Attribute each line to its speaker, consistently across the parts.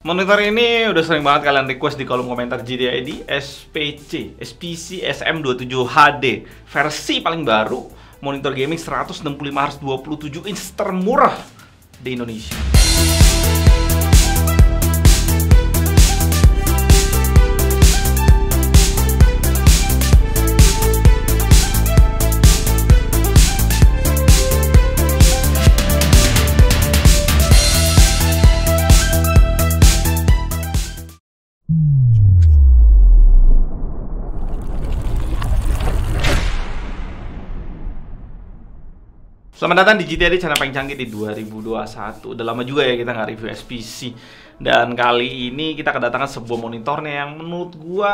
Speaker 1: Monitor ini udah sering banget kalian request di kolom komentar GDID SPC SM27 HD versi paling baru monitor gaming 165 Hz 27 inch termurah di Indonesia. Selamat datang di GTID, channel paling canggih di 2021. Udah lama juga ya kita nggak review SPC. Dan kali ini kita kedatangan sebuah monitornya yang menurut gua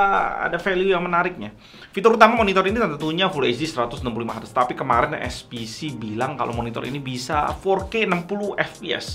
Speaker 1: ada value yang menariknya. Fitur utama monitor ini tentunya Full HD 165 Hz. Tapi kemarin SPC bilang kalau monitor ini bisa 4K 60 fps.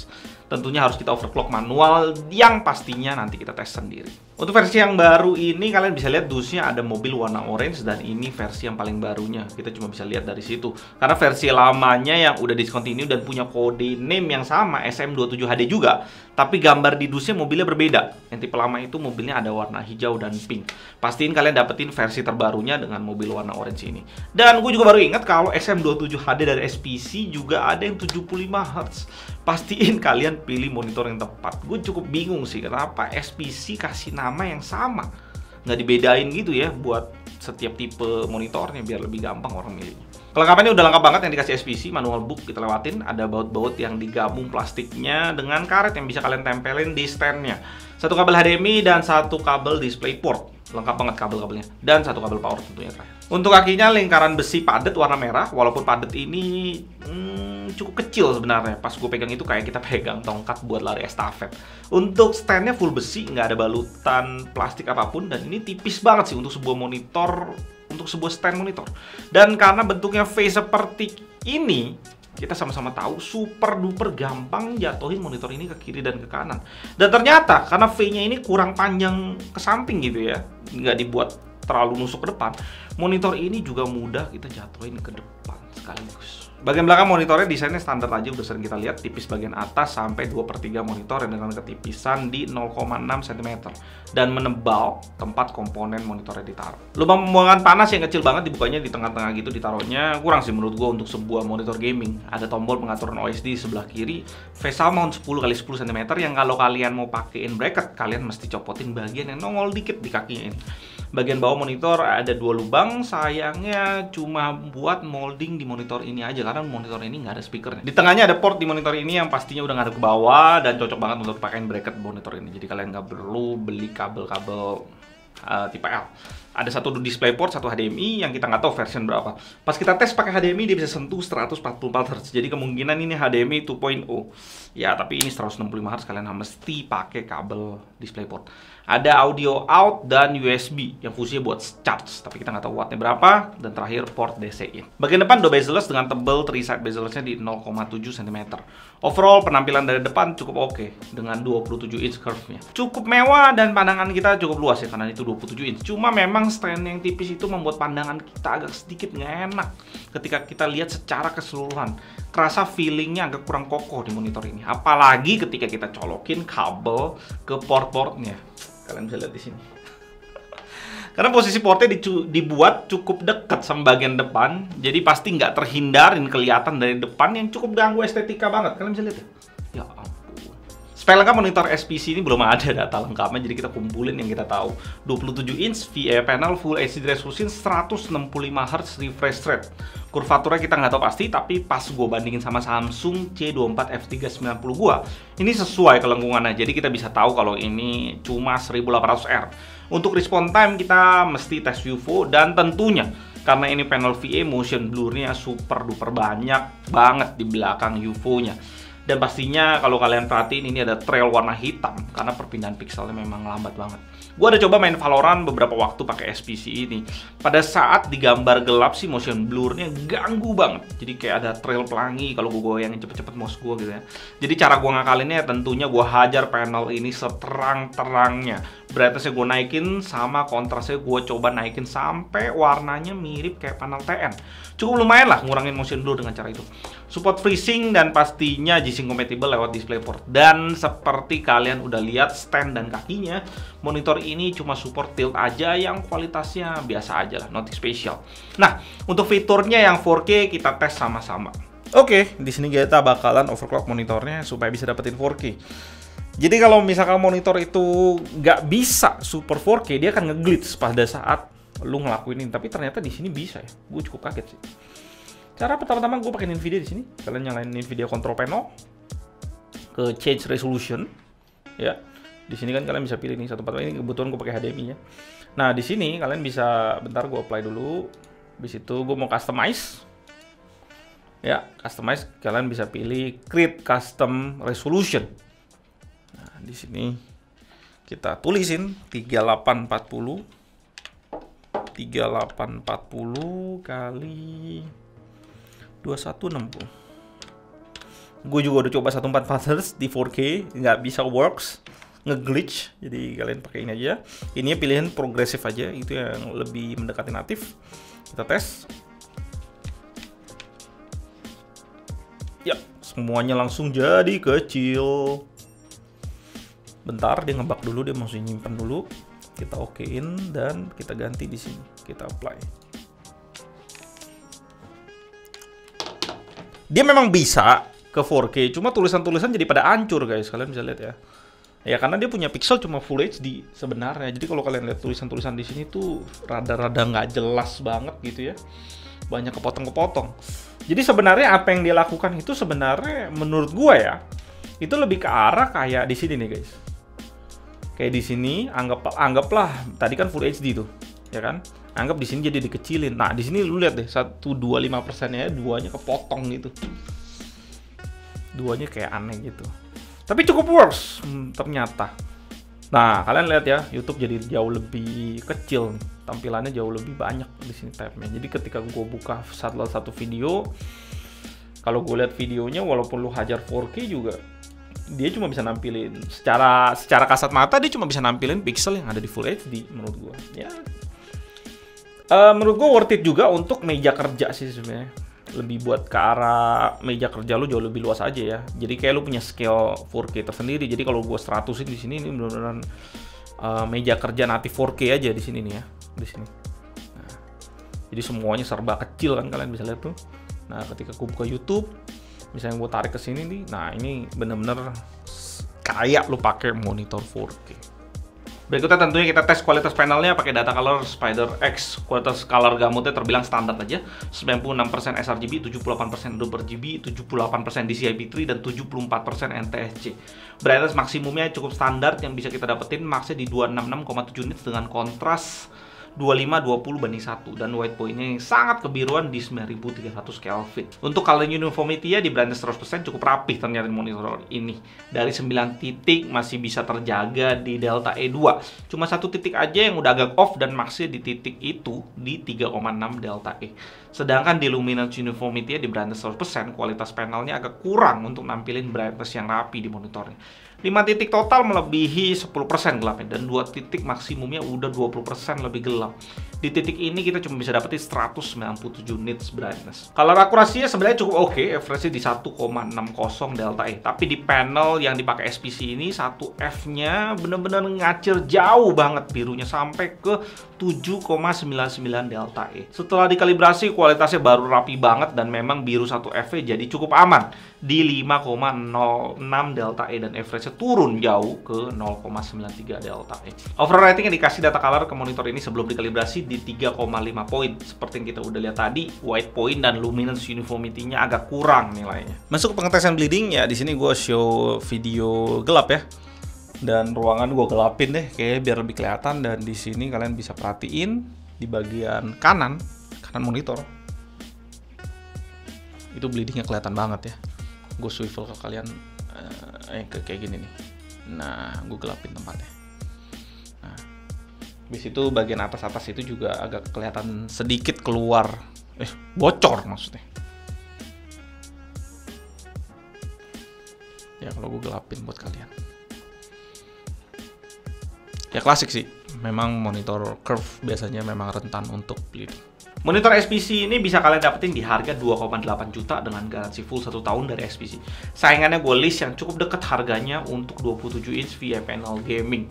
Speaker 1: Tentunya harus kita overclock manual yang pastinya nanti kita tes sendiri. Untuk versi yang baru ini kalian bisa lihat dusnya ada mobil warna orange dan ini versi yang paling barunya. Kita cuma bisa lihat dari situ. Karena versi lamanya yang udah discontinue dan punya kode name yang sama SM27 HD juga, tapi gambar di dusnya mobilnya berbeda. Yang tipe lama itu mobilnya ada warna hijau dan pink. Pastiin kalian dapetin versi terbarunya dengan mobil warna orange ini. Dan gue juga baru ingat kalau SM27 HD dari SPC juga ada yang 75 Hz. Pastiin kalian pilih monitor yang tepat. Gue cukup bingung sih kenapa SPC kasih nama yang sama, nggak dibedain gitu ya buat setiap tipe monitornya biar lebih gampang orang milihnya. Kelengkapannya udah lengkap banget yang dikasih SPC. Manual book kita lewatin, ada baut-baut yang digabung plastiknya dengan karet yang bisa kalian tempelin di standnya. Satu kabel HDMI dan satu kabel DisplayPort. Lengkap banget kabel-kabelnya. Dan satu kabel power tentunya terakhir. Untuk kakinya lingkaran besi padat warna merah. Walaupun padat ini cukup kecil sebenarnya. Pas gue pegang itu kayak kita pegang tongkat buat lari estafet. Untuk standnya full besi, nggak ada balutan plastik apapun. Dan ini tipis banget sih untuk sebuah monitor, untuk sebuah stand monitor. Dan karena bentuknya V seperti ini, kita sama-sama tahu super duper gampang jatuhin monitor ini ke kiri dan ke kanan. Dan ternyata karena V-nya ini kurang panjang ke samping gitu ya, nggak dibuat terlalu nusuk ke depan, monitor ini juga mudah kita jatuhin ke depan sekaligus. Bagian belakang monitornya desainnya standar aja, udah sering kita lihat, tipis bagian atas sampai 2/3 monitor dengan ketipisan di 0,6 cm dan menebal tempat komponen monitornya ditaruh. Lubang pembuangan panas yang kecil banget dibukanya di tengah-tengah gitu ditaruhnya, kurang sih menurut gua untuk sebuah monitor gaming. Ada tombol pengaturan OS di sebelah kiri, facial mount 10x10 cm yang kalau kalian mau pakein bracket kalian mesti copotin bagian yang nongol dikit di kakinya ini. Bagian bawah monitor ada 2 lubang, sayangnya cuma buat molding di monitor ini aja karena monitor ini nggak ada speakernya. Di tengahnya ada port di monitor ini yang pastinya udah ngadep ke bawah dan cocok banget untuk pakein bracket monitor ini. Jadi kalian nggak perlu beli kabel-kabel tipe L. Ada satu DisplayPort, satu HDMI yang kita nggak tahu version berapa. Pas kita tes pakai HDMI dia bisa sentuh 144 Hz. Jadi kemungkinan ini HDMI 2.0. Ya, tapi ini 165 Hz kalian mesti pakai kabel DisplayPort. Ada audio out dan USB yang fungsinya buat charge, tapi kita nggak tahu wattnya berapa. Dan terakhir port DC-in. Bagian depan door bezel dengan tebal 3 side bezel-nya di 0,7 cm. Overall penampilan dari depan cukup oke dengan 27 inch curve-nya. Cukup mewah dan pandangan kita cukup luas ya karena itu 27 inch. Cuma memang stand yang tipis itu membuat pandangan kita agak sedikit nggak enak ketika kita lihat secara keseluruhan. Kerasa feelingnya agak kurang kokoh di monitor ini. Apalagi ketika kita colokin kabel ke port-portnya. Kalian bisa lihat di sini. Karena posisi portnya dibuat cukup dekat sama bagian depan, jadi pasti nggak terhindarin kelihatan dari depan yang cukup ganggu estetika banget. Kalian bisa lihat ya? Ya ampun. Spek lengkap monitor SPC ini belum ada data lengkapnya, jadi kita kumpulin yang kita tahu. 27 inch VA panel Full HD resolution 165 Hz refresh rate. Kurvaturnya kita nggak tahu pasti, tapi pas gue bandingin sama Samsung C24 F390 gua, ini sesuai kelengkungannya. Jadi kita bisa tahu kalau ini cuma 1800R. Untuk response time kita mesti tes UFO dan tentunya karena ini panel VA, motion blur-nya super duper banyak banget di belakang UFO-nya. Dan pastinya kalau kalian perhatiin ini ada trail warna hitam karena perpindahan pixelnya memang lambat banget. Gue ada coba main Valorant beberapa waktu pakai SPC ini. Pada saat digambar gelap sih motion blur-nya ganggu banget. Jadi kayak ada trail pelangi kalau gue goyangin cepet-cepet mouse gue gitu ya. Jadi cara gue ngakalinnya tentunya gue hajar panel ini seterang-terangnya. Brightness-nya gue naikin, sama kontrasnya gue coba naikin sampai warnanya mirip kayak panel TN. Cukup lumayan lah ngurangin motion blur dengan cara itu. Support FreeSync dan pastinya G-Sync compatible lewat DisplayPort. Dan seperti kalian udah lihat stand dan kakinya, monitor ini cuma support tilt aja yang kualitasnya biasa aja lah, nothing special. Nah, untuk fiturnya yang 4K kita tes sama-sama. Oke, di sini kita bakalan overclock monitornya supaya bisa dapetin 4K. Jadi kalau misalkan monitor itu nggak bisa super 4K, dia akan nge-glitch pada saat lu ngelakuin ini. Tapi ternyata di sini bisa ya. Gue cukup kaget sih. Cara pertama-tama gue pakai Nvidia di sini. Kalian nyalain Nvidia Control Panel ke Change Resolution, ya. Di sini kan kalian bisa pilih nih 144. Ini kebetulan gue pakai HDMI ya. Nah di sini kalian bisa, bentar gue apply dulu. Habis itu gue mau customize. Ya, customize kalian bisa pilih Create Custom Resolution. Nah, di sini kita tulisin 3840 kali 2160. Gue juga udah coba 144 Hz di 4K, nggak bisa works, nge-glitch. Jadi kalian pakai ini aja. Ini pilihan progresif aja, itu yang lebih mendekati natif. Kita tes. Ya, semuanya langsung jadi kecil. Bentar, dia ngebug dulu, dia masih nyimpen dulu. Kita okein dan kita ganti di sini. Kita apply. Dia memang bisa ke 4K, cuma tulisan-tulisan jadi pada hancur guys. Kalian bisa lihat ya. Ya karena dia punya pixel cuma Full HD sebenarnya. Jadi kalau kalian lihat tulisan-tulisan di sini tuh rada-rada nggak jelas banget gitu ya. Banyak kepotong-kepotong. Jadi sebenarnya apa yang dia lakukan itu sebenarnya menurut gua ya, itu lebih ke arah kayak di sini nih guys. Kayak di sini anggaplah tadi kan Full HD tuh, ya kan? Anggap di sini jadi dikecilin. Nah, di sini lu lihat deh 125%-nya duanya kepotong gitu. Duanya kayak aneh gitu. Tapi cukup works ternyata. Nah, kalian lihat ya, YouTube jadi jauh lebih kecil nih. Tampilannya jauh lebih banyak di sini tabnya. Jadi ketika gue buka satu video, kalau gue lihat videonya walaupun lu hajar 4K juga dia cuma bisa nampilin secara kasat mata, dia cuma bisa nampilin pixel yang ada di Full HD menurut gue. Ya. Menurut gue worth it juga untuk meja kerja sih sebenarnya. Lebih buat ke arah meja kerja lu jauh lebih luas aja ya. Jadi kayak lu punya scale 4K tersendiri. Jadi kalau gue 100-in di sini ini benar-benar meja kerja natif 4K aja di sini nih ya, di sini. Nah, jadi semuanya serba kecil kan, kalian bisa lihat tuh. Nah, ketika gue buka YouTube, misalnya gue tarik ke sini nih, nah ini bener-bener kayak lu pakai monitor 4K. Berikutnya tentunya kita tes kualitas panelnya pakai data color SpiderX. Kualitas color gamutnya terbilang standar aja. 96% sRGB, 78% DoubleRGB, 78% DCI-P3 dan 74% NTSC. Brightness maksimumnya cukup standar yang bisa kita dapetin maksnya di 266,7 nits dengan kontras 25-20/1 dan white point-nya yang sangat kebiruan di 9300 Kelvin. Untuk color uniformity-nya di brightness 100% cukup rapih ternyata di monitor ini. Dari 9 titik masih bisa terjaga di Delta E2. Cuma satu titik aja yang udah agak off dan maksnya di titik itu di 3,6 Delta E. Sedangkan di luminance uniformity-nya di brightness 100% kualitas panelnya agak kurang untuk nampilin brightness yang rapi di monitornya. 5 titik total melebihi 10% gelapnya dan 2 titik maksimumnya udah 20% lebih gelap. Di titik ini kita cuma bisa dapetin 197 nits brightness. Color akurasinya sebenarnya cukup oke, average di 1,60 Delta E. Tapi di panel yang dipakai SPC ini 1F-nya bener-bener ngacir jauh banget birunya sampai ke 7,99 Delta E. Setelah dikalibrasi kualitasnya baru rapi banget dan memang biru 1F-nya jadi cukup aman di 5,06 Delta E dan average turun jauh ke 0,93 Delta E. Overall rating yang dikasih data color ke monitor ini sebelum dikalibrasi di 3,5 poin. Seperti yang kita udah lihat tadi, white point dan luminance uniformity-nya agak kurang nilainya. Masuk ke pengetesan bleeding ya, di sini gue show video gelap ya. Dan ruangan gue gelapin deh kayak biar lebih kelihatan, dan di sini kalian bisa perhatiin di bagian kanan monitor. Itu bleedingnya kelihatan banget ya. Gue swivel ke kalian kayak gini nih. Nah, gue gelapin tempatnya. Nah, habis itu bagian atas itu juga agak kelihatan sedikit keluar, bocor maksudnya. Ya kalau gue gelapin buat kalian. Ya klasik sih, memang monitor curve biasanya memang rentan untuk bleeding. Monitor SPC ini bisa kalian dapetin di harga 2,8 juta dengan garansi full 1 tahun dari SPC. Saingannya gue list yang cukup deket harganya untuk 27 inch VIA panel gaming.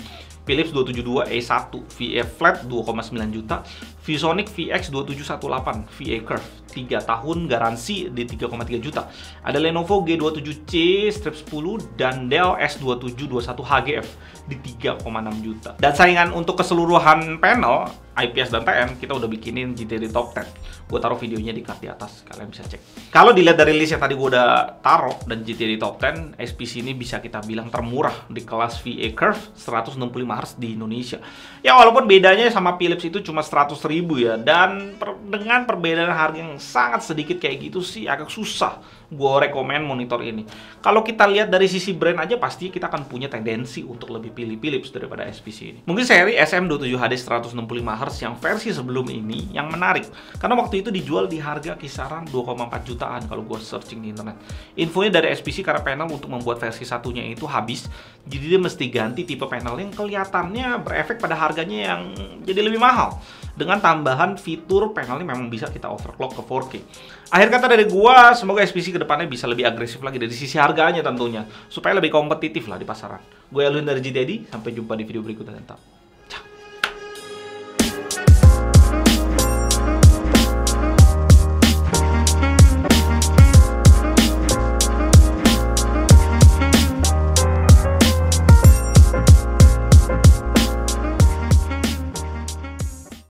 Speaker 1: Philips 272E1 VIA flat 2,9 juta, ViewSonic VX2718 VIA curve 3 tahun garansi di 3,3 juta. Ada Lenovo G27C Strip 10 dan Dell S2721 HGF di 3,6 juta. Dan saingan untuk keseluruhan panel IPS dan TN kita udah bikinin GTD Top 10. Gue taruh videonya di card di atas, kalian bisa cek. Kalau dilihat dari list yang tadi gue udah taruh dan GTD Top 10, SPC ini bisa kita bilang termurah di kelas VIA curve 165 Hz di Indonesia. Ya walaupun bedanya sama Philips itu cuma 100.000 ya, dan dengan perbedaan harga yang sangat sedikit kayak gitu sih agak susah gue rekomen monitor ini. Kalau kita lihat dari sisi brand aja pasti kita akan punya tendensi untuk lebih pilih Philips daripada SPC ini. Mungkin seri SM27HD 165 Hz yang versi sebelum ini yang menarik, karena waktu itu dijual di harga kisaran 2,4 jutaan kalau gue searching di internet. Infonya dari SPC karena panel untuk membuat versi satunya itu habis, jadi dia mesti ganti tipe panel yang kelihatannya berefek pada harganya yang jadi lebih mahal. Dengan tambahan fitur panelnya memang bisa kita overclock ke 4K. Akhir kata dari gua, semoga SPC kedepannya bisa lebih agresif lagi dari sisi harganya tentunya, supaya lebih kompetitif lah di pasaran. Gue Alwin dari GTD, sampai jumpa di video berikutnya.